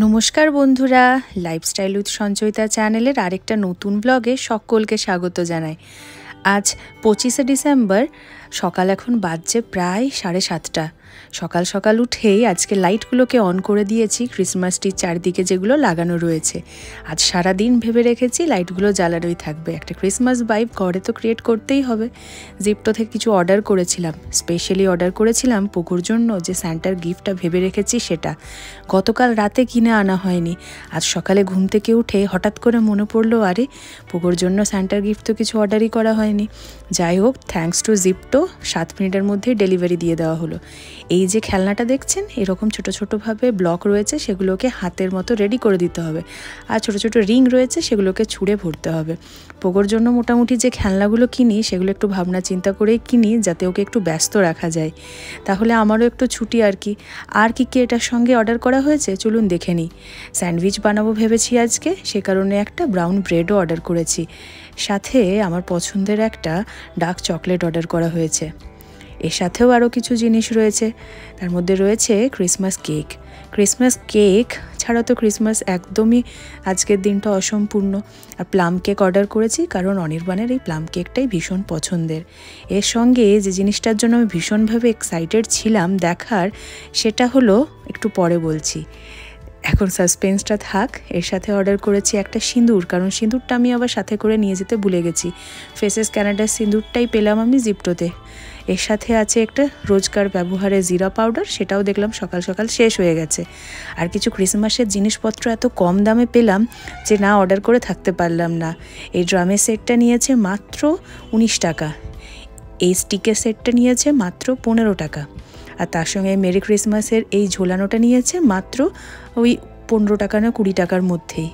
নমস্কার বন্ধুরা, lifestyle with Sanchayita চ্যানেলের আরেকটা নতুন ব্লগে সকলকে স্বাগত জানাই। আজ 25শে ডিসেম্বর, সকাল এখন বাজছে প্রায় 7:30। সকাল সকাল উঠেই আজকে লাইটগুলোকে অন করে দিয়েছি, ক্রিসমাস ট্রির চারদিকে যেগুলো লাগানো রয়েছে। আজ সারাদিন ভেবে রেখেছি লাইটগুলো জ্বালানোই থাকবে, একটা ক্রিসমাস ভাইব ঘরে তো ক্রিয়েট করতেই হবে। জিপ্টো থেকে কিছু অর্ডার করেছিলাম, স্পেশালি অর্ডার করেছিলাম পুকুর জন্য, যে স্যান্টার গিফটটা ভেবে রেখেছি সেটা গতকাল রাতে কিনে আনা হয়নি। আজ সকালে ঘুম থেকে উঠে হঠাৎ করে মনে পড়লো, আরে পুকুর জন্য স্যান্টার গিফট তো কিছু অর্ডারই করা হয়নি। যাই হোক, থ্যাঙ্কস টু জিপ্টো 7 মিনিটের মধ্যেই ডেলিভারি দিয়ে দেওয়া হলো। এই যে খেলনাটা দেখছেন, এরকম ছোট ছোটোভাবে ব্লক রয়েছে, সেগুলোকে হাতের মতো রেডি করে দিতে হবে। আর ছোট ছোট রিং রয়েছে, সেগুলোকে ছুঁড়ে ভরতে হবে। পোগোর জন্য মোটামুটি যে খেলনাগুলো কিনি সেগুলো একটু ভাবনা চিন্তা করেই কিনি, যাতে ওকে একটু ব্যস্ত রাখা যায়, তাহলে আমারও একটু ছুটি আর কি। আর কি কি এটার সঙ্গে অর্ডার করা হয়েছে চলুন দেখে নিই। স্যান্ডউইচ বানাবো ভেবেছি আজকে, সে কারণে একটা ব্রাউন ব্রেডও অর্ডার করেছি। সাথে আমার পছন্দের একটা ডার্ক চকলেট অর্ডার করা হয়েছে। এর সাথেও আরও কিছু জিনিস রয়েছে, তার মধ্যে রয়েছে ক্রিসমাস কেক। ক্রিসমাস কেক ছাড়া তো ক্রিসমাস একদমই আজকের দিনটা অসম্পূর্ণ। আর প্লাম কেক অর্ডার করেছি, কারণ অনির্বাণের এই প্লাম কেকটাই ভীষণ পছন্দের। এর সঙ্গে যে জিনিসটার জন্য আমি ভীষণভাবে এক্সাইটেড ছিলাম দেখার, সেটা হলো একটু পরে বলছি, এখন সাসপেন্সটা থাক। এর সাথে অর্ডার করেছি একটা সিঁদুর, কারণ সিঁদুরটা আমি আবার সাথে করে নিয়ে যেতে ভুলে গেছি। ফেসেস ক্যানাডার সিঁদুরটাই পেলাম আমি জিপ্টোতে। এর সাথে আছে একটা রোজকার ব্যবহারে জিরা পাউডার, সেটাও দেখলাম সকাল সকাল শেষ হয়ে গেছে। আর কিছু ক্রিসমাসের জিনিসপত্র এত কম দামে পেলাম যে না অর্ডার করে থাকতে পারলাম না। এই ড্রামের সেটটা নিয়েছে মাত্র 19 টাকা, এই স্টিকের সেটটা নিয়েছে মাত্র 15 টাকা, আর তার সঙ্গে মেরি ক্রিসমাসের এই ঝোলানোটা নিয়েছে মাত্র ওই 15 টাকা না 20 টাকার মধ্যেই।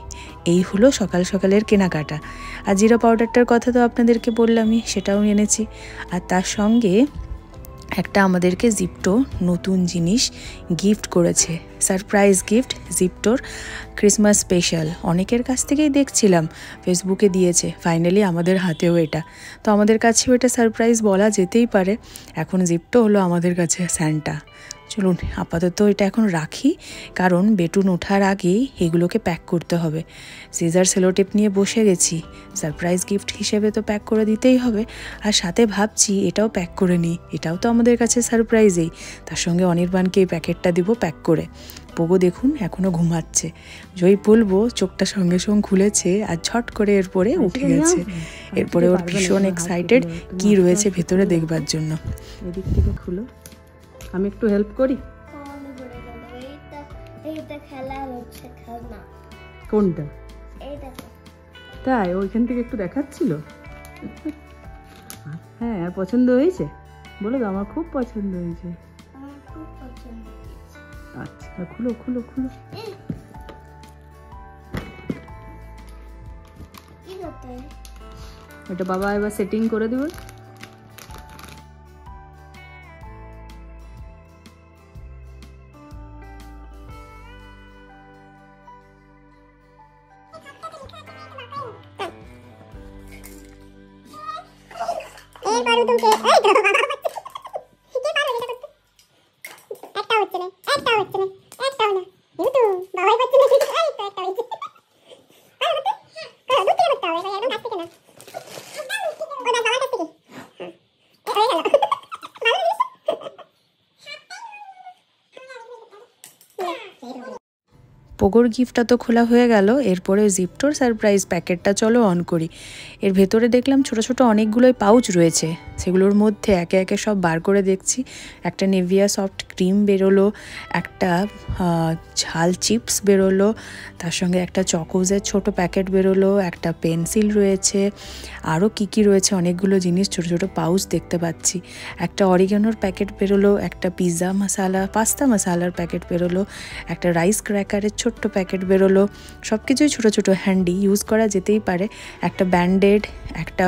এই হলো সকাল সকালের কেনাকাটা। আর জিরা পাউডারটার কথা তো আপনাদেরকে বললামই, সেটাও এনেছি। আর তার সঙ্গে একটা আমাদেরকে জিপ্টো নতুন জিনিস গিফট করেছে, সারপ্রাইজ গিফট জিপ্টোর ক্রিসমাস স্পেশাল। অনেকের কাছ থেকেই দেখছিলাম ফেসবুকে দিয়েছে, ফাইনালি আমাদের হাতেও এটা। তো আমাদের কাছেও এটা সারপ্রাইজ বলা যেতেই পারে। এখন জিপ্টো হলো আমাদের কাছে স্যান্টা। চলুন আপাতত এটা এখন রাখি, কারণ বেটুন ওঠার আগেই এগুলোকে প্যাক করতে হবে। সিজার সেলোটেপ নিয়ে বসে গেছি, সারপ্রাইজ গিফট হিসেবে তো প্যাক করে দিতেই হবে। আর সাথে ভাবছি এটাও প্যাক করে নিই, এটাও তো আমাদের কাছে সারপ্রাইজেই। তার সঙ্গে অনির্বাণকে এই প্যাকেটটা দিব প্যাক করে। পোগো দেখুন এখনও ঘুমাচ্ছে, জয় বলবো চোখটা সঙ্গে সঙ্গে খুলেছে আর ঝট করে এরপরে উঠে গেছে। এরপরে ওর ভীষণ এক্সাইটেড কি রয়েছে ভেতরে দেখবার জন্য। এদিক থেকে খুলো, আমি একটু হেল্প করি। কোনটা? তাই ওইখান থেকে একটু দেখাচ্ছিল। হ্যাঁ পছন্দ হয়েছে, বলো তো আমার খুব পছন্দ হয়েছে। আচ্ছা খুলো খুলো খুলো। এটা বাবা এবার সেটিং করে দেবে। পোগোর গিফটটা তো খোলা হয়ে গেল, এরপরে জিপ্টোর সারপ্রাইজ প্যাকেটটা চলো অন করি। এর ভেতরে দেখলাম ছোট ছোট অনেকগুলোই পাউচ রয়েছে, সেগুলোর মধ্যে একে একে সব বার করে দেখছি। একটা নিভিয়া সফট ক্রিম বেরোলো, একটা ঝাল চিপস বেরোলো, তার সঙ্গে একটা চকোজের ছোট প্যাকেট বেরোলো, একটা পেন্সিল রয়েছে, আরও কি কি রয়েছে অনেকগুলো জিনিস, ছোট ছোট পাউচ দেখতে পাচ্ছি। একটা অরিগানোর প্যাকেট বেরোলো, একটা পিৎজা মশালা পাস্তা মশালার প্যাকেট বেরোলো, একটা রাইস ক্র্যাকারের ছোট্ট প্যাকেট বেরোলো। সব কিছুই ছোটো ছোটো, হ্যান্ডি ইউজ করা যেতেই পারে। একটা ব্যান্ডেড, একটা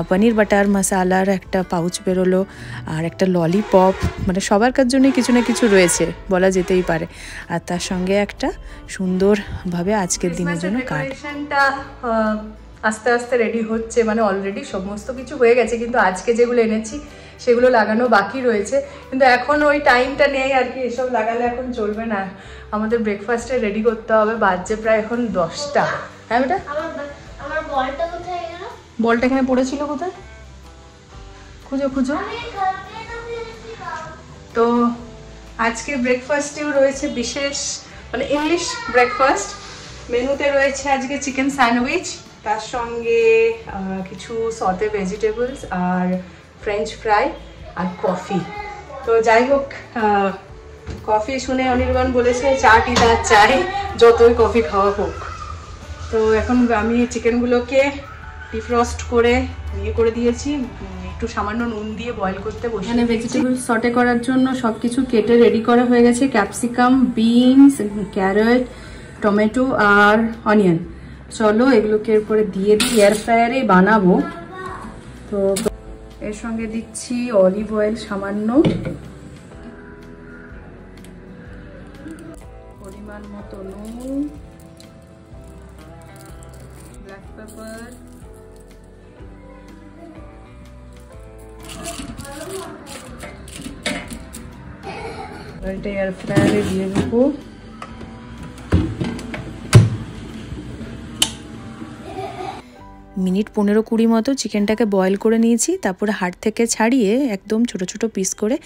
পনির বাটার মশালার একটা পাউচ বেরোলো, আর একটা ললিপপ, মানে সবার কার জন্যই কিছু না কিছু রয়েছে বলা যেতেই পারে। আর তার সঙ্গে একটা সুন্দরভাবে আজকের দিনের জন্য কার্ড। আস্তে আস্তে রেডি হচ্ছে, মানে অলরেডি সমস্ত কিছু হয়ে গেছে, কিন্তু আজকে যেগুলো এনেছি সেগুলো লাগানো বাকি রয়েছে। কিন্তু এখন ওই টাইমটা নেই আর কি, এসব লাগালে এখন চলবে না। আমাদের ব্রেকফাস্টে রেডি করতে হবে, বাজছে প্রায় এখন 10টা। হ্যাঁ বেটা, আমার বলটা কোথায় গেল? বলটা এখানে পড়েছিল কোথায়, খুঁজো খুঁজো। তো আজকে ব্রেকফাস্টেও রয়েছে বিশেষ, মানে ইংলিশ ব্রেকফাস্ট। মেনুতে রয়েছে আজকে চিকেন স্যান্ডউইচ, তার সঙ্গে কিছু সতে ভেজিটেবলস আর ফ্রেঞ্চ ফ্রাই আর কফি। তো যাই হোক, কফি শুনে অনির্বাণ বলেছে চা টি তার চাই, যতই কফি খাওয়া হোক। তো এখন আমি চিকেনগুলোকে ডিফ্রস্ট করে করে দিয়েছি, একটু সামান্য নুন দিয়ে বয়েল করতে বসে। এখানে ভেজিটেবল সটে করার জন্য সব কিছু কেটে রেডি করা হয়ে গেছে, ক্যাপসিকাম, বিনস, ক্যারট, টমেটো আর অনিয়ন। চলো এগুলোকে এরপরে দিয়ে দিই, এয়ার ফ্রায়ারে বানাবো। তো এর সঙ্গে দিচ্ছি অলিভ অয়েল সামান্য, পরিমাণ মতো নুন, ব্ল্যাক পেপার, এটা এয়ার ফ্রায়ারে দিয়ে দেবো। মিনিট 15-20 মতো চিকেনটাকে বয়েল করে নিয়েছি, তারপরে হাড় থেকে ছাড়িয়ে একদম ছোট ছোট পিস করে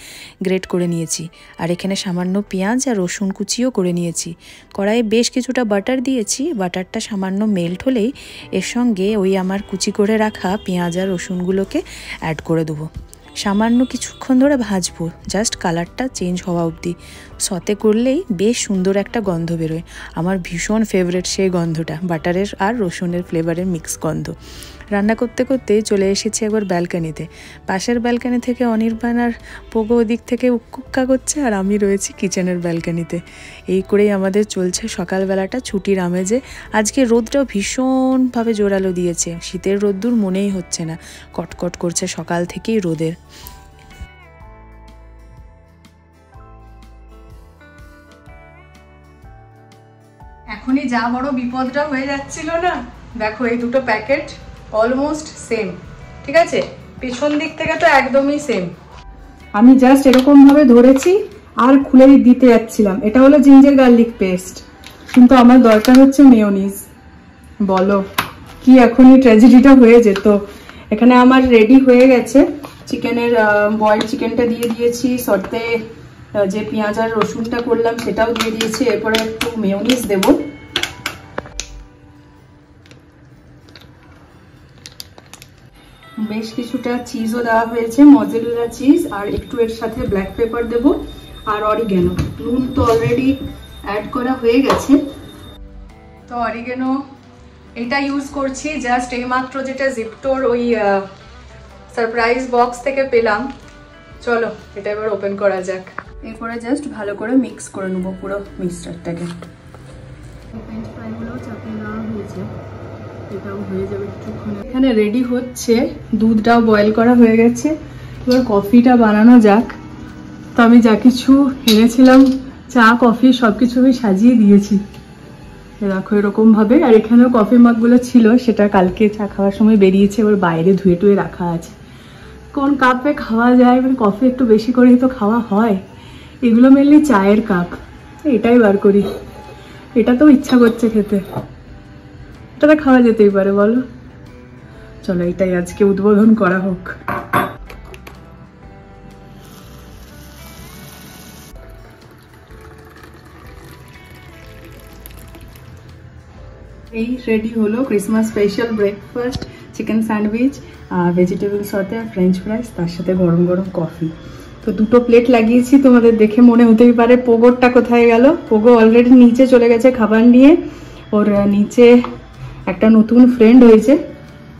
গ্রেট করে নিয়েছি। আর এখানে সামান্য পেঁয়াজ আর রসুন কুচিও করে নিয়েছি। কড়াইয়ে বেশ কিছুটা বাটার দিয়েছি, বাটারটা সামান্য মেল্ট হলেই এর সঙ্গে ওই আমার কুচি করে রাখা পেঁয়াজ আর রসুনগুলোকে অ্যাড করে দেবো। সামান্য কিছুক্ষণ ধরে ভাজবো, জাস্ট কালারটা চেঞ্জ হওয়া অবধি। সতে করলেই বেশ সুন্দর একটা গন্ধ বেরোয়, আমার ভীষণ ফেভারিট সেই গন্ধটা, বাটারের আর রসুনের ফ্লেভারের মিক্স গন্ধ। রান্না করতে করতে চলে এসেছি একবার ব্যালকানিতে। পাশের ব্যালকানি থেকে অনির্বাণ আর পোগো ওদিক থেকে উক্কুক্কা করছে, আর আমি রয়েছি কিচেনের ব্যালকানিতে। এই করেই আমাদের চলছে সকালবেলাটা ছুটির আমেজে। আজকে রোদটাও ভীষণভাবে জোরালো দিয়েছে, শীতের রোদ্দুর মনেই হচ্ছে না, কটকট করছে সকাল থেকেই রোদের। এখনই যা বড় বিপদটা হয়ে যাচ্ছিল না, দেখো এই দুটো প্যাকেট অলমোস্ট সেম, ঠিক আছে, পিছন দিক থেকে তো একদমই সেম। আমি জাস্ট এরকম ভাবে ধরেছি আর খুলে দিতে যাচ্ছিলাম। এটা হলো জিঞ্জার গার্লিক পেস্ট, কিন্তু আমার দরকার হচ্ছে মেয়োনিজ। বলো কি এখনই ট্র্যাজেডিটা হয়ে যেত। এখানে আমার রেডি হয়ে গেছে চিকেনের, বয়েল চিকেনটা দিয়ে দিয়েছি, সতে যে পেঁয়াজ আর রসুনটা করলাম সেটাও দিয়ে দিয়েছি। এরপরে একটু মেয়োনিজ দেবো। বেশ কিছুটা চিজও দেওয়া হয়েছে, মজেরেলা চিজ, আর একটু এর সাথে ব্ল্যাক পেপার দেবো আর অরিগ্যানো। নুন তো অলরেডি অ্যাড করা হয়ে গেছে। তো অরিগ্যানো এটা ইউজ করছি জাস্ট এইমাত্র, যেটা জিপটোর ওই সারপ্রাইজ বক্স থেকে পেলাম। চলো এটা এবার ওপেন করা যাক। এরপরে জাস্ট ভালো করে মিক্স করে নেবো পুরো মিক্সচারটাকে। ফ্রেঞ্চ ফ্রাইগুলো চাপিয়ে নেওয়া হয়েছে, এটাও হয়ে যাবে কিছুক্ষণ। এখানে রেডি হচ্ছে, দুধটাও বয়েল করা হয়ে গেছে, এবার কফিটা বানানো যাক। তো আমি যা কিছু এনেছিলাম, চা কফি সব কিছু আমি সাজিয়ে দিয়েছি, দেখো এরকম ভাবে। আর এখানেও কফি মাগগুলো ছিল, সেটা কালকে চা খাওয়ার সময় বেরিয়েছে, এবার বাইরে ধুয়ে টুয়ে রাখা আছে। কোন কাপে খাওয়া যায়, মানে কফি একটু বেশি করেই তো খাওয়া হয়, এগুলো মেনলি চায়ের কাপ, এটাই বার করি। এটা তো ইচ্ছা করছে খেতে, এটা খাওয়া যেতেই পারে বলো। চলো এটাই আজকে উদ্বোধন করা হোক। এই রেডি হলো Christmas special breakfast, chicken sandwich, vegetable সতে আর ফ্রেঞ্চ ফ্রাইস, তার সাথে গরম গরম কফি। তো দুটো প্লেট লাগিয়েছি, তোমাদের দেখে মনে হতেই পারে পোগোরটা কোথায় গেল। পোগো অলরেডি নিচে চলে গেছে খাবার নিয়ে, ওর নিচে একটা নতুন ফ্রেন্ড হয়েছে,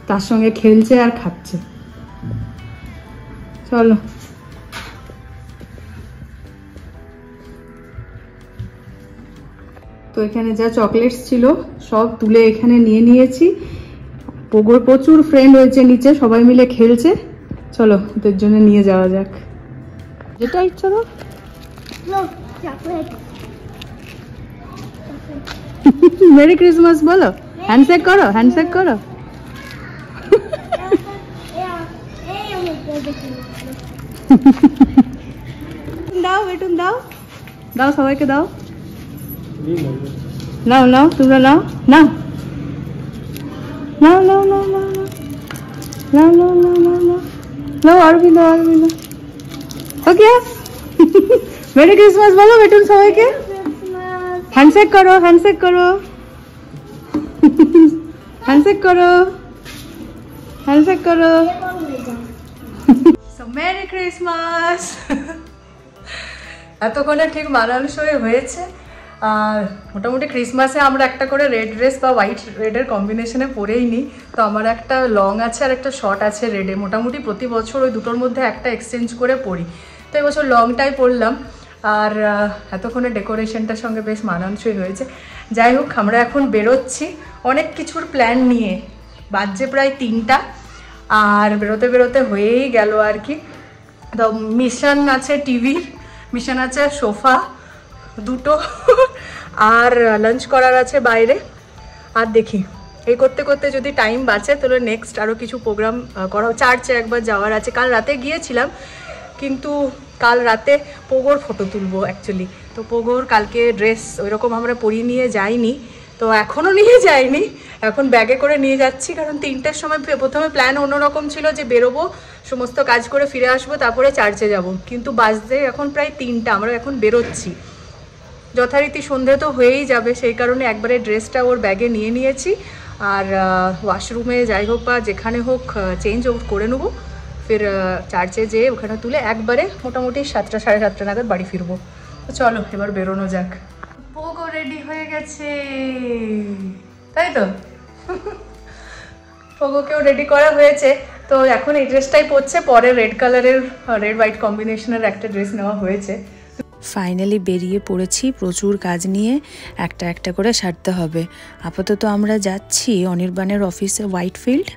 তার সঙ্গে খেলছে আর খাচ্ছে। চলো তো এখানে যা চকলেটস ছিল সব তুলে এখানে নিয়ে নিয়েছি। পোগোর প্রচুর ফ্রেন্ড হয়েছে নিচে, সবাই মিলে খেলছে। চলো ওদের জন্য নিয়ে যাওয়া যাক, যেটা ইচ্ছা তো। মেরি ক্রিসমাস বলো, হ্যান্ডশেক করো, হ্যান্ডশেক করো। দাও বেটুন দাও, দাও সবাইকে দাও, নাও নাও তোমরা নাও নাও নাও নাও নাও নাও নাও নাও নাও নাও নাও নাও আর भी लो আর भी लो। ওকে মেরি ক্রিসমাস বলো বেটুন সবাইকে, হ্যান্ডশেক করো হ্যান্ডশেক করো হ্যান্ডশেক করো হ্যান্ডশেক করো। So merry Christmas. এতক্ষণে ঠিক মানানসই হয়েছে। আর মোটামুটি ক্রিসমাসে আমরা একটা করে রেড ড্রেস বা হোয়াইট রেডের কম্বিনেশনে পরেই নিই। তো আমার একটা লং আছে আর একটা শর্ট আছে রেডে। মোটামুটি প্রতি বছর ওই দুটোর মধ্যে একটা এক্সচেঞ্জ করে পরি। তো এবছর লংটাই পরলাম। আর এতক্ষণে ডেকোরেশনটার সঙ্গে বেশ মানানসই হয়েছে। যাই হোক, আমরা এখন বেরোচ্ছি অনেক কিছুর প্ল্যান নিয়ে। বাজছে প্রায় 3টা, আর বেরোতে বেরোতে হয়েই গেল আর কি। তো মিশন আছে টিভির, মিশন আছে সোফা দুটো, আর লাঞ্চ করার আছে বাইরে। আর দেখি এই করতে করতে যদি টাইম বাঁচে তাহলে নেক্সট আরও কিছু প্রোগ্রাম করা। চার্চে একবার যাওয়ার আছে, কাল রাতে গিয়েছিলাম কিন্তু কাল রাতে পোগোর ফটো তুলবো অ্যাকচুয়ালি। তো পোগোর কালকে ড্রেস ওইরকম আমরা পরিয়ে নিয়ে যাইনি, তো এখনও নিয়ে যাইনি, এখন ব্যাগে করে নিয়ে যাচ্ছি। কারণ 3টের সময় প্রথমে প্ল্যান অন্যরকম ছিল যে বেরোবো, সমস্ত কাজ করে ফিরে আসবো, তারপরে চার্চে যাব। কিন্তু বাজতে এখন প্রায় 3টা, আমরা এখন বেরোচ্ছি। যথারীতি সন্ধে তো হয়েই যাবে, সেই কারণে একবারে ড্রেসটা ওর ব্যাগে নিয়ে নিয়েছি। আর ওয়াশরুমে যাই হোক বা যেখানে হোক চেঞ্জ করে নেবো, ফির চার্চে যেয়ে ওখানে তুলে একবারে মোটামুটি 7টা সাড়ে 7টা নাগাদ বাড়ি ফিরবো। তো চলো এবার বেরোনো যাক। পোগো রেডি হয়ে গেছে, তাই তো? পোগোকেও রেডি করা হয়েছে। তো এখন এই ড্রেসটাই পরছে, পরে রেড কালারের রেড হোয়াইট কম্বিনেশনের একটা ড্রেস নেওয়া হয়েছে। ফাইনালি বেরিয়ে পড়েছি, প্রচুর কাজ নিয়ে একটা একটা করে সারতে হবে। আপাতত আমরা যাচ্ছি অনির্বাণের অফিসে হোয়াইটফিল্ড,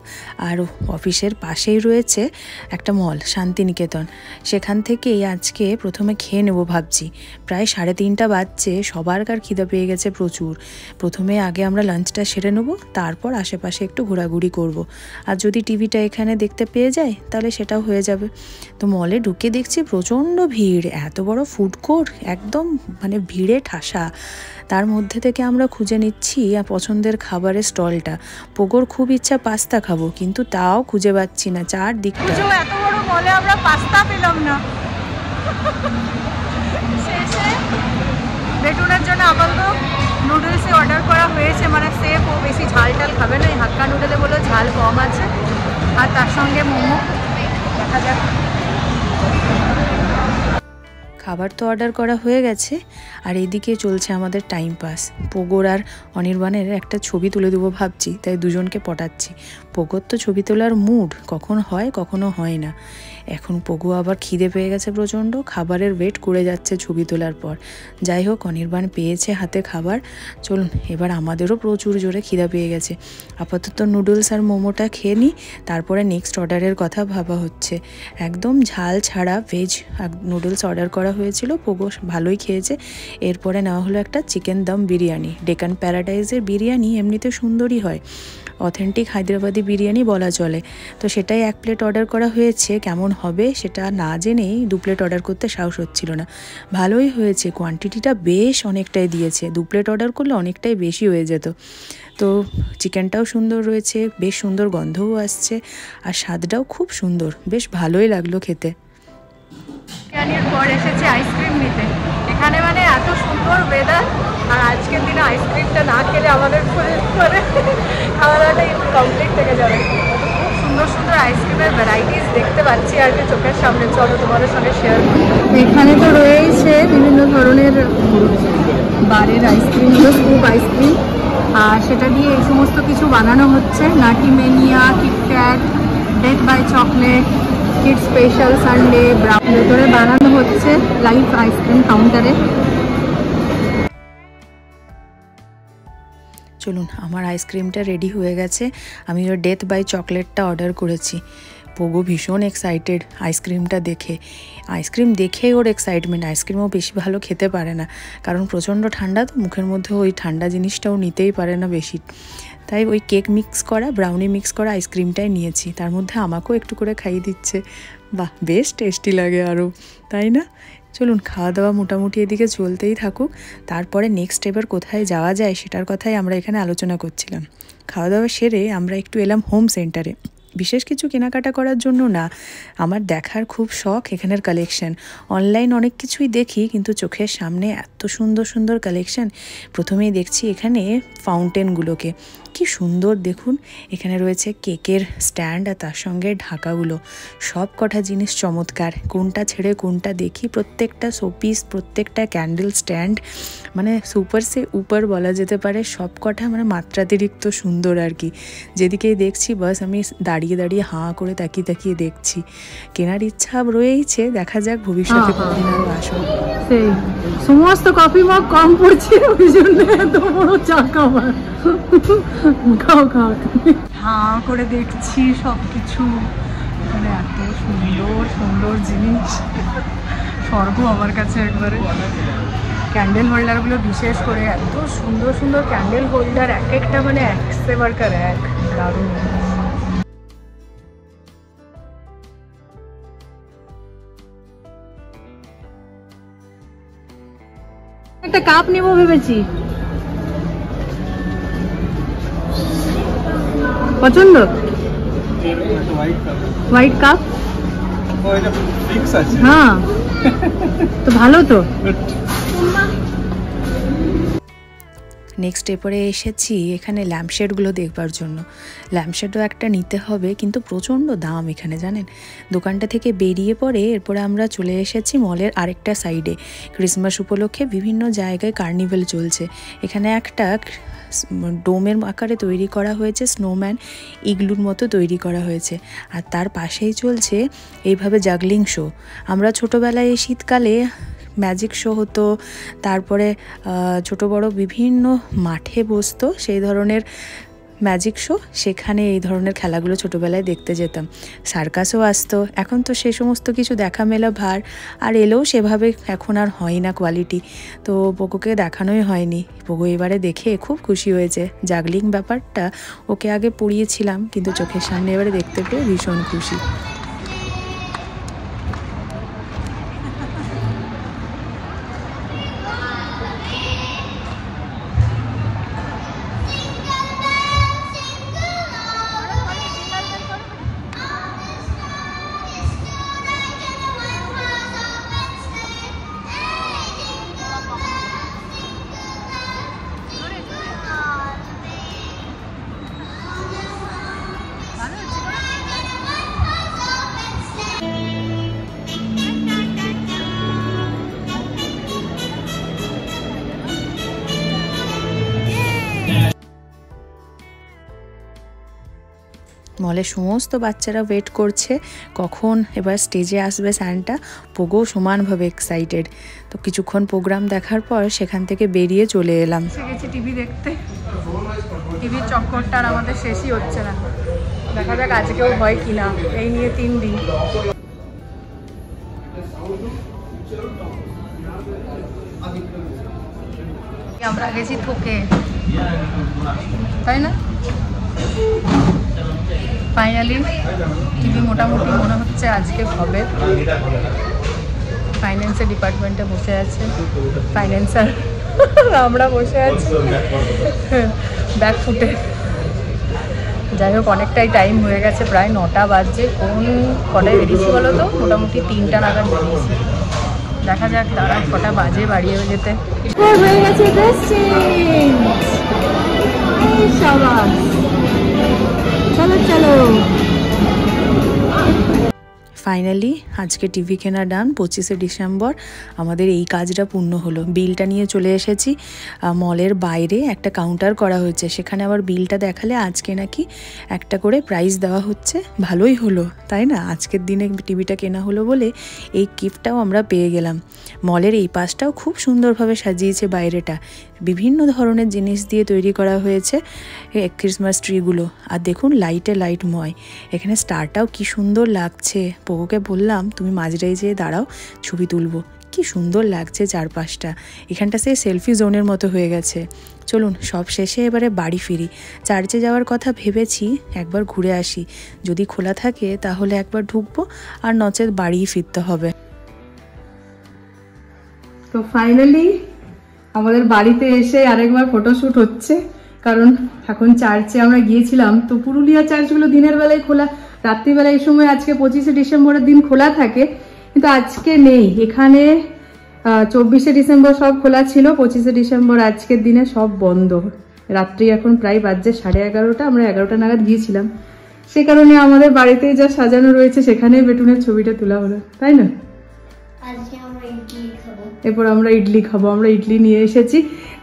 আর অফিসের পাশেই রয়েছে একটা মল শান্তিনিকেতন। সেখান থেকেই আজকে প্রথমে খেয়ে নেবো ভাবছি। প্রায় 3:30 বাজছে, সবারকার খিদে পেয়ে গেছে প্রচুর। প্রথমে আগে আমরা লাঞ্চটা সেরে নেবো, তারপর আশেপাশে একটু ঘোরাঘুরি করব। আর যদি টিভিটা এখানে দেখতে পেয়ে যাই তাহলে সেটাও হয়ে যাবে। তো মলে ঢুকে দেখছি প্রচণ্ড ভিড়, এত বড় ফুড কোর্ট, একদম মানে ভিড়ে ঠাসা। তার মধ্যে থেকে আমরা খুঁজে নিচ্ছি পছন্দের খাবারের স্টলটা। পোগোর খুব ইচ্ছা পাস্তা খাবো, কিন্তু তাও খুঁজে পাচ্ছি না চারদিকটা। এত বড় মলে আমরা পাস্তা পেলাম না। শেষে বেটুনের জন্য আপাতত নুডলসে অর্ডার করা হয়েছে, মানে সেফ, ও বেশি ঝাল টাল খাবে না। এই হাক্কা নুডলে বলে ঝাল কম আছে, আর তার সঙ্গে মোমো। দেখা যাক। খাবার তো অর্ডার করা হয়ে গেছে, আর এইদিকে চলছে আমাদের টাইম পাস। পোগোর আর অনির্বাণের একটা ছবি তুলে দেবো ভাবছি, তাই দুজনকে পটাচ্ছি। পোগোর তো ছবি তোলার মুড কখন হয় কখনো হয় না। এখন পোগো আবার খিদে পেয়ে গেছে প্রচণ্ড, খাবারের ওয়েট করে যাচ্ছে ছবি তোলার পর। যাই হোক, অনির্বাণ পেয়েছে হাতে খাবার। চলুন এবার আমাদেরও প্রচুর জোরে খিদে পেয়ে গেছে। আপাতত নুডলস আর মোমোটা খেয়ে নিই, তারপরে নেক্সট অর্ডারের কথা ভাবা হচ্ছে। একদম ঝাল ছাড়া ভেজ নুডলস অর্ডার করা হয়েছিল, পোগো ভালোই খেয়েছে। এরপরে নেওয়া হলো একটা চিকেন দম বিরিয়ানি। ডেকান প্যারাডাইজের বিরিয়ানি এমনিতে সুন্দরই হয়, অথেন্টিক হায়দ্রাবাদি বিরিয়ানি বলা চলে। তো সেটাই 1 প্লেট অর্ডার করা হয়েছে। কেমন হবে সেটা না জেনেই 2 প্লেট অর্ডার করতে সাহস হচ্ছিল না। ভালোই হয়েছে, কোয়ান্টিটিটা বেশ অনেকটাই দিয়েছে। 2 প্লেট অর্ডার করলে অনেকটাই বেশি হয়ে যেত। তো চিকেনটাও সুন্দর রয়েছে, বেশ সুন্দর গন্ধও আসছে, আর স্বাদটাও খুব সুন্দর, বেশ ভালোই লাগলো খেতে। বিরিয়ানির পর এসেছে আইসক্রিম নিতে। এখানে মানে এত সুন্দর ওয়েদার, আর আজকের দিনে আইসক্রিমটা না খেলে আমাদের মানে খাওয়া দাওয়াটা কমপ্লিট থেকে যাবে। খুব সুন্দর সুন্দর আইসক্রিমের ভ্যারাইটিস দেখতে পাচ্ছি আর কি চোখের সামনে। চলো তোমাদের সঙ্গে শেয়ার করি। এখানে তো রয়েছে বিভিন্ন ধরনের বারের আইসক্রিমগুলো, স্কুপ আইসক্রিম, আর সেটা দিয়ে এই সমস্ত কিছু বানানো হচ্ছে। Nutty mania, KitKat, death by chocolate, kid special sundae, brown ভেতরে বানানো হচ্ছে লাইভ আইসক্রিম কাউন্টারে। চলুন, আমার আইসক্রিমটা রেডি হয়ে গেছে। আমি ওই ডেথ বাই চকলেটটা অর্ডার করেছি। পোগো ভীষণ এক্সাইটেড আইসক্রিমটা দেখে। আইসক্রিম দেখেই ওর এক্সাইটমেন্ট। আইসক্রিমও বেশি ভালো খেতে পারে না, কারণ প্রচণ্ড ঠান্ডা, তো মুখের মধ্যে ওই ঠান্ডা জিনিসটাও নিতেই পারে না বেশি। তাই ওই কেক মিক্স করা, ব্রাউনি মিক্স করা আইসক্রিমটাই নিয়েছি। তার মধ্যে আমাকেও একটু করে খাইয়ে দিচ্ছে। বাহ, বেশ টেস্টি লাগে আরও, তাই না? চলুন, খাওয়া দাওয়া মোটামুটি এদিকে চলতেই থাকুক। তারপরে নেক্সট এবার কোথায় যাওয়া যায় সেটার কথাই আমরা এখানে আলোচনা করছিলাম। খাওয়া দাওয়া সেরে আমরা একটু এলাম হোম সেন্টারে। বিশেষ কিছু কেনাকাটা করার জন্য না, আমার দেখার খুব শখ এখানের কালেকশন। অনলাইন অনেক কিছুই দেখি, কিন্তু চোখের সামনে এত সুন্দর সুন্দর কালেকশন। প্রথমেই দেখছি এখানে ফাউন্টেনগুলোকে, কি সুন্দর দেখুন। এখানে রয়েছে কেকের স্ট্যান্ড আর তার সঙ্গে ঢাকাগুলো। সব কটা জিনিস চমৎকার, কোনটা ছেড়ে কোনটা দেখি। প্রত্যেকটা শোপিস, প্রত্যেকটা ক্যান্ডেল স্ট্যান্ড, মানে সুপার সে উপর বলা যেতে পারে। সব কটা মানে মাত্রাতিরিক্ত সুন্দর আর কি। যেদিকেই দেখছি বাস আমি দাঁড়িয়ে দাঁড়িয়ে হাঁ করে তাকিয়ে তাকিয়ে দেখছি। কেনার ইচ্ছা রয়েইছে, দেখা যাক ভবিষ্যতে কতদিন আরও আসবে। সেই সমস্ত কফি মগ কম পড়ছে, ওই জন্য এত বড় চা খাবার। খাও খাও, হাঁ করে দেখছি সব কিছু, মানে এত সুন্দর সুন্দর জিনিস, স্বর্গ আমার কাছে একবারে। ক্যান্ডেল হোল্ডারগুলো বিশেষ করে এত সুন্দর সুন্দর ক্যান্ডেল হোল্ডার, এক একটা মানে এক সে বারকার এক, দারুণ। একটা কাপ নেবো ভেবেছি, পছন্দ হোয়াইট কাপ। হ্যাঁ, তো ভালো তো। নেক্সট এরপরে এসেছি এখানে ল্যাম্পশেডগুলো দেখবার জন্য। ল্যাম্পশেডও একটা নিতে হবে, কিন্তু প্রচণ্ড দাম এখানে জানেন। দোকানটা থেকে বেরিয়ে পরে এরপরে আমরা চলে এসেছি মলের আরেকটা সাইডে। ক্রিসমাস উপলক্ষে বিভিন্ন জায়গায় কার্নিভেল চলছে। এখানে একটা ডোমের আকারে তৈরি করা হয়েছে, স্নোম্যান ইগলুর মতো তৈরি করা হয়েছে, আর তার পাশেই চলছে এইভাবে জাগলিং শো। আমরা ছোটোবেলায় এই শীতকালে ম্যাজিক শো হতো, তারপরে ছোট বড় বিভিন্ন মাঠে বসতো সেই ধরনের ম্যাজিক শো, সেখানে এই ধরনের খেলাগুলো ছোটোবেলায় দেখতে যেতাম। সার্কাসও আসতো। এখন তো সে সমস্ত কিছু দেখা মেলা ভার, আর এলেও সেভাবে এখন আর হয় না কোয়ালিটি, তো পোগোকে দেখানোই হয়নি। পোগো এবারে দেখে খুব খুশি হয়েছে। জাগলিং ব্যাপারটা ওকে আগে পড়িয়েছিলাম, কিন্তু চোখের সামনে এবারে দেখতে পেয়ে ভীষণ খুশি। মলে সমস্ত বাচ্চারা ওয়েট করছে কখন এবার স্টেজে আসবে স্যান্টা। পোগো সমানভাবে এক্সাইটেড। তো কিছুক্ষণ প্রোগ্রাম দেখার পর সেখান থেকে বেরিয়ে চলে এলাম। গেছি টিভি দেখতে। টিভির চক্করটা আর আমাদের শেষই হচ্ছে না। দেখা যাক আজকেও হয় কিনা, এই নিয়ে 3 দিন। আমরা গেছি থোকে, তাই না? ফাইনালি টিভি মোটামুটি মনে হচ্ছে আজকে হবে। ফাইন্যান্সের ডিপার্টমেন্টে বসে আছে ফাইন্যান্সার, আমরা বসে আছি ব্যাক ফুটে। যাই হোক, অনেকটাই টাইম হয়ে গেছে, প্রায় 9টা বাজছে। কোন কটায় বেরিয়েছি বলো তো? মোটামুটি 3টা নাগাদ বেরিয়েছি। দেখা যাক তারা কটা বাজে বাড়িয়ে যেতে। হয়ে গেছে ফাইনালি আজকে টিভি কেনা ডান। 25শে ডিসেম্বর আমাদের এই কাজটা পূর্ণ হলো। বিলটা নিয়ে চলে এসেছি। মলের বাইরে একটা কাউন্টার করা হয়েছে, সেখানে আবার বিলটা দেখালে আজকে নাকি একটা করে প্রাইজ দেওয়া হচ্ছে। ভালোই হলো তাই না, আজকের দিনে টিভিটা কেনা হলো বলে এই গিফটটাও আমরা পেয়ে গেলাম। মলের এই পাশটাও খুব সুন্দরভাবে সাজিয়েছে বাইরেটা, বিভিন্ন ধরনের জিনিস দিয়ে তৈরি করা হয়েছে ক্রিসমাস ট্রিগুলো। আর দেখুন লাইটে লাইটময়, এখানে স্টারটাও কি সুন্দর লাগছে। পোগোকে বললাম তুমি মাঝরাই যেয়ে দাঁড়াও, ছবি তুলবো। কি সুন্দর লাগছে চারপাশটা, এখানটা সেই সেলফি জোনের মতো হয়ে গেছে। চলুন সব শেষে এবারে বাড়ি ফিরি। চার্চে যাওয়ার কথা ভেবেছি, একবার ঘুরে আসি, যদি খোলা থাকে তাহলে একবার ঢুকবো, আর নচেত বাড়িই ফিরতে হবে। তো ফাইনালি আমাদের বাড়িতে এসে আরেকবার ফটোশ্যুট হচ্ছে, কারণ এখন চার্চে আমরা গিয়েছিলাম তো পুরুলিয়া চার্চগুলো দিনের বেলায় খোলা, রাত্রিবেলা এই সময় আজকে 25শে ডিসেম্বরের দিন খোলা থাকে, কিন্তু আজকে নেই। এখানে 24শে ডিসেম্বর সব খোলা ছিল, 25শে ডিসেম্বর আজকের দিনে সব বন্ধ। রাত্রি এখন প্রায় বাজছে 11:30, আমরা 11টা নাগাদ গিয়েছিলাম। সে কারণে আমাদের বাড়িতেই যা সাজানো রয়েছে সেখানেই বেটুনের ছবিটা তোলা হলো, তাই না? আজকে আমরা ইডলি খাবো। এরপর আমরা ইডলি খাবো, আমরা ইডলি নিয়ে এসেছি।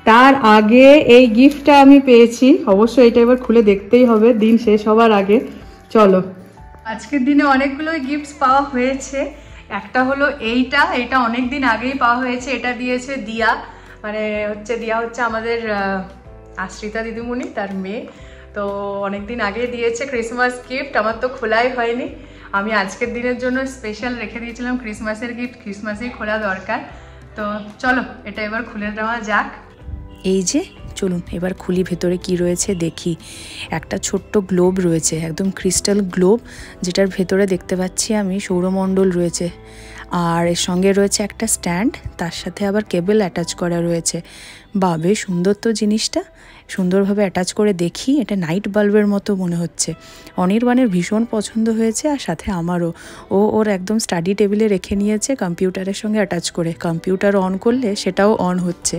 তার আগে এই গিফটটা আমি পেয়েছি, অবশ্যই এটা এবার খুলে দেখতেই হবে দিন শেষ হওয়ার আগে। চলো, আজকের দিনে অনেকগুলো গিফটস পাওয়া হয়েছে। একটা হলো এইটা অনেক দিন আগেই পাওয়া হয়েছে। এটা দিয়েছে দিয়া, মানে দিয়া হচ্ছে আমাদের আশ্রিতা দিদিমণি, তার মেয়ে। তো অনেক দিন আগে দিয়েছে ক্রিসমাস গিফট, আমার তো খোলাই হয়নি। আমি আজকের দিনের জন্য স্পেশাল রেখে দিয়েছিলাম ক্রিসমাসের গিফট, ক্রিসমাসেই খোলা দরকার। তো চলো এটা এবার খুলে দেওয়া যাক। এই যে চলুন এবার খুলি, ভেতরে কি রয়েছে দেখি। একটা ছোট্ট গ্লোব রয়েছে, একদম ক্রিস্টাল গ্লোব, যেটার ভেতরে দেখতে পাচ্ছি আমি সৌরমণ্ডল রয়েছে। আর এর সঙ্গে রয়েছে একটা স্ট্যান্ড, তার সাথে আবার কেবল অ্যাটাচ করা রয়েছে। বা বেশ সুন্দর তো জিনিসটা, সুন্দরভাবে অ্যাটাচ করে দেখি। এটা নাইট বাল্বের মতো মনে হচ্ছে। অনির্বাণের ভীষণ পছন্দ হয়েছে, আর সাথে আমারও। ওর একদম স্টাডি টেবিলে রেখে নিয়েছে কম্পিউটারের সঙ্গে অ্যাটাচ করে। কম্পিউটার অন করলে সেটাও অন হচ্ছে।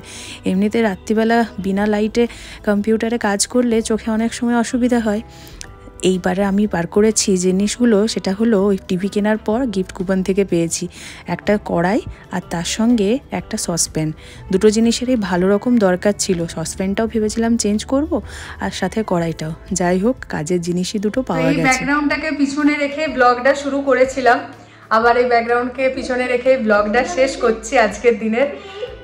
এমনিতে রাত্রিবেলা বিনা লাইটে কম্পিউটারে কাজ করলে চোখে অনেক সময় অসুবিধা হয়। এইবারে আমি বার করেছি জিনিসগুলো, সেটা হলো ওই টিভি কেনার পর গিফট কুপন থেকে পেয়েছি একটা কড়াই, আর তার সঙ্গে একটা সসপ্যান। দুটো জিনিসেরই ভালো রকম দরকার ছিল। সসপ্যানটাও ভেবেছিলাম চেঞ্জ করব, আর সাথে কড়াইটাও। যাই হোক, কাজের জিনিসই দুটো পাওয়া গেছে। এই ব্যাকগ্রাউন্ডটাকে পিছনে রেখে ব্লগটা শুরু করেছিলাম, আবার এই ব্যাকগ্রাউন্ডকে পিছনে রেখে ব্লগটা শেষ করছি আজকের দিনের।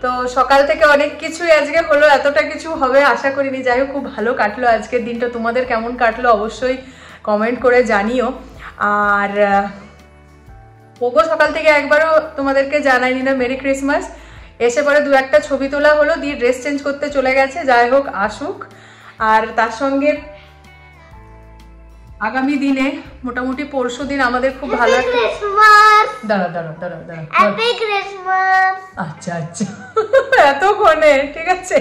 তো সকাল থেকে অনেক কিছুই আজকে হলো, এতটা কিছু হবে আশা করিনি। যাই হোক, খুব ভালো কাটলো আজকের দিনটা। তোমাদের কেমন কাটলো অবশ্যই কমেন্ট করে জানিও। আর পোগো সকাল থেকে একবারও তোমাদেরকে জানাইনি না মেরি ক্রিসমাস। এসে পরে দু একটা ছবি তোলা হলো, দিয়ে ড্রেস চেঞ্জ করতে চলে গেছে। যাই হোক, আসুক। আর তার সঙ্গে আগামী দিনে মোটামুটি পরশু দিন আমাদের খুব ভালো একটা দাঁড়া আচ্ছা এতক্ষণে ঠিক আছে।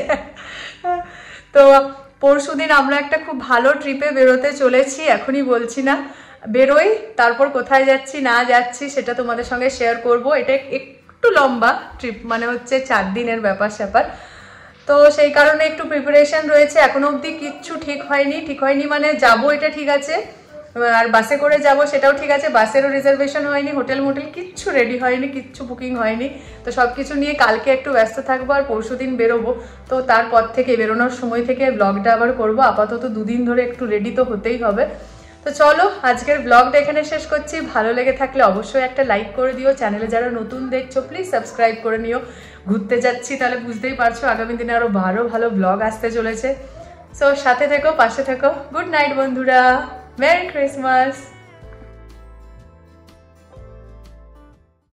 তো পরশু দিন আমরা একটা খুব ভালো ট্রিপে বেরোতে চলেছি, এখনই বলছি না, বেরোই, তারপর কোথায় যাচ্ছি না যাচ্ছি সেটা তোমাদের সঙ্গে শেয়ার করব। এটা একটু লম্বা ট্রিপ, মানে হচ্ছে 4 দিনের ব্যাপার স্যাপার। তো সেই কারণে একটু প্রিপারেশন রয়েছে। এখনো অবধি কিচ্ছু ঠিক হয়নি মানে যাবো এটা ঠিক আছে, আর বাসে করে যাব সেটাও ঠিক আছে। বাসেরও রিজার্ভেশন হয়নি, হোটেল মোটেল কিচ্ছু রেডি হয়নি, কিচ্ছু বুকিং হয়নি। তো সব কিছু নিয়ে কালকে একটু ব্যস্ত থাকবো, আর পরশু দিন বেরোবো। তো তারপর থেকে বেরোনোর সময় থেকে ব্লগটা আবার করবো। আপাতত 2 দিন ধরে একটু রেডি তো হতেই হবে। তো চলো আজকের ব্লগটা এখানে শেষ করছি। ভালো লেগে থাকলে অবশ্যই একটা লাইক করে দিও। চ্যানেলে যারা নতুন দেখছো প্লিজ সাবস্ক্রাইব করে নিও। ঘুরতে যাচ্ছি তাহলে বুঝতেই পারছো আগামী দিনে আরো ভালো ব্লগ আসতে চলেছে। সো সাথে থেকো, পাশে থেকো। গুড নাইট বন্ধুরা, মেরি ক্রিসমাস।